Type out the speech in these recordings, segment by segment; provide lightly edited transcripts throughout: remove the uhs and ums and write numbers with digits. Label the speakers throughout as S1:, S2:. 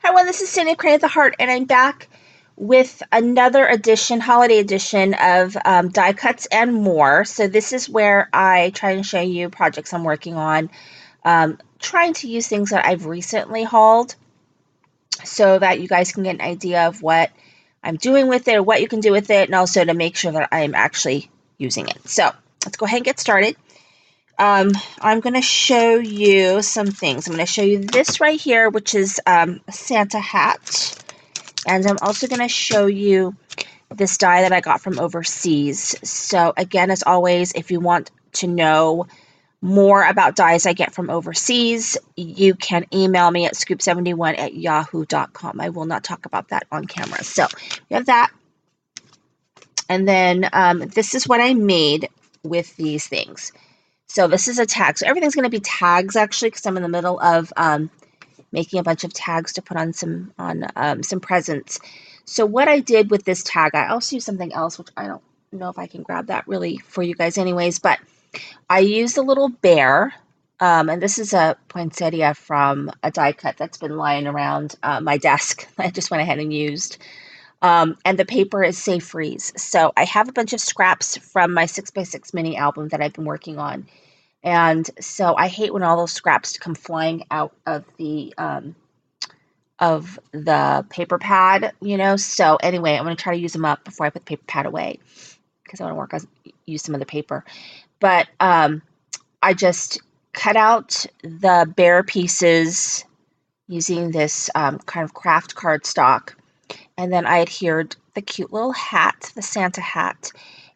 S1: Hi, everyone. This is Cindy of Create the Heart, and I'm back with another edition, holiday edition of die cuts and more. So this is where I try to show you projects I'm working on, trying to use things that I've recently hauled so that you guys can get an idea of what I'm doing with it, or what you can do with it, and also to make sure that I'm actually using it. So let's go ahead and get started. I'm going to show you some things. I'm going to show you this right here, which is a Santa hat. And I'm also going to show you this die that I got from overseas. So again, as always, if you want to know more about dies I get from overseas, you can email me at scoop71@yahoo.com. I will not talk about that on camera. So we have that. And then this is what I made with these things. So this is a tag. So everything's going to be tags, actually, because I'm in the middle of making a bunch of tags to put on some presents. So what I did with this tag, I also used something else, which I don't know if I can grab that really for you guys anyways, but I used a little bear, and this is a poinsettia from a die cut that's been lying around my desk. I just went ahead and used. And the paper is Safe Freeze. So I have a bunch of scraps from my 6x6 mini album that I've been working on. And so I hate when all those scraps come flying out of the paper pad, you know. So anyway, I'm going to try to use them up before I put the paper pad away because I want to use some of the paper. But I just cut out the bare pieces using this kind of craft cardstock. And then I adhered the cute little hat, the Santa hat.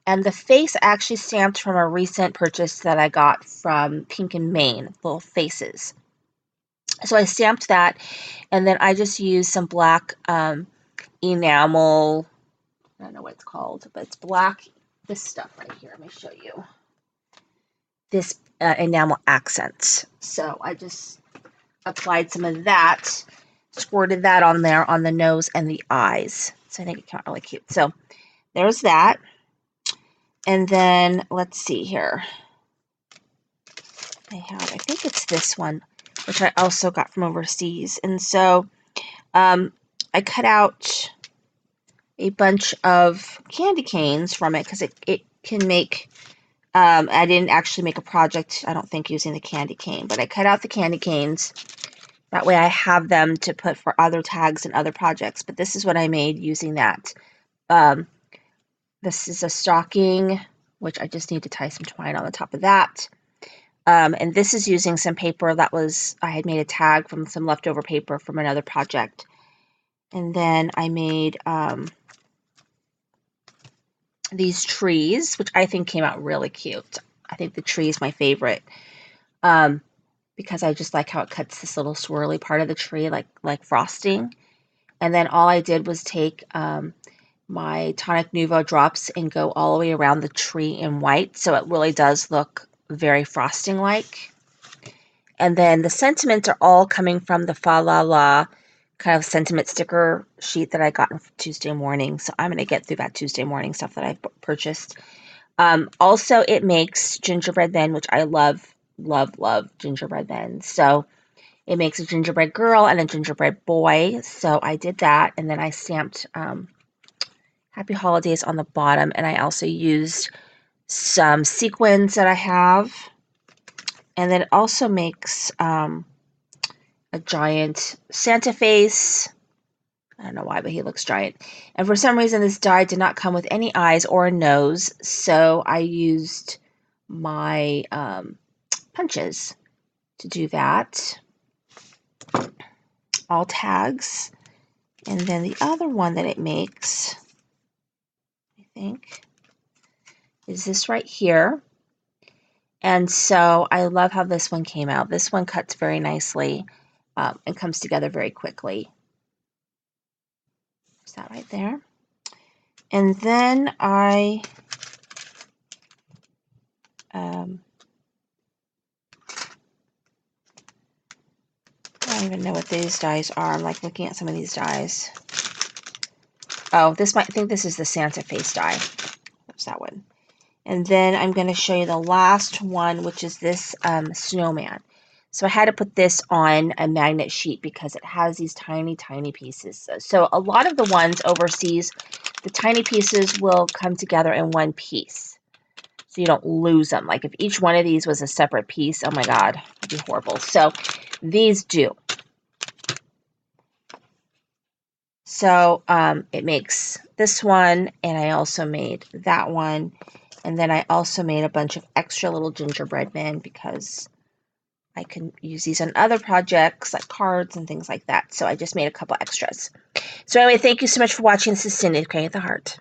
S1: And the face I actually stamped from a recent purchase that I got from Pink and Maine, little faces. So I stamped that, and then I just used some black enamel. I don't know what it's called, but it's black. This stuff right here, let me show you. This enamel accents. So I just applied some of that, squirted that on there on the nose and the eyes. So I think it came out really cute. So there's that. And then let's see here. I think it's this one, which I also got from overseas. And so I cut out a bunch of candy canes from it because it can make, I didn't actually make a project, I don't think, using the candy cane, but I cut out the candy canes. That way I have them to put for other tags and other projects. But this is what I made using that. This is a stocking, which I just need to tie some twine on the top of that. And this is using some paper that I had made a tag from some leftover paper from another project. And then I made these trees, which I think came out really cute. I think the tree is my favorite because I just like how it cuts this little swirly part of the tree like frosting. And then all I did was take my Tonic Nouveau drops and go all the way around the tree in white, so it really does look very frosting-like. And then the sentiments are all coming from the Fa La La kind of sentiment sticker sheet that I got on Tuesday morning, so I'm going to get through that Tuesday morning stuff that I purchased. Also, it makes gingerbread men, which I love gingerbread men. So it makes a gingerbread girl and a gingerbread boy, so I did that, and then I stamped Happy Holidays on the bottom, and I also used some sequins that I have. And then it also makes a giant Santa face. I don't know why, but he looks giant. And for some reason, this die did not come with any eyes or a nose, so I used my punches to do that. All tags. And then the other one that it makes, I think, is this right here. And so I love how this one came out. This one cuts very nicely and comes together very quickly. There's that right there. And then I don't even know what these dies are. I'm like looking at some of these dies. Oh, I think this is the Santa face die. There's that one. And then I'm going to show you the last one, which is this snowman. So I had to put this on a magnet sheet because it has these tiny, tiny pieces. So a lot of the ones overseas, the tiny pieces will come together in one piece. So you don't lose them. Like if each one of these was a separate piece, oh my God, it'd be horrible. So these do. So it makes this one, and I also made that one. And then I also made a bunch of extra little gingerbread men because I can use these on other projects like cards and things like that. So I just made a couple extras. So anyway, thank you so much for watching. This is Cindy, Creating the Heart.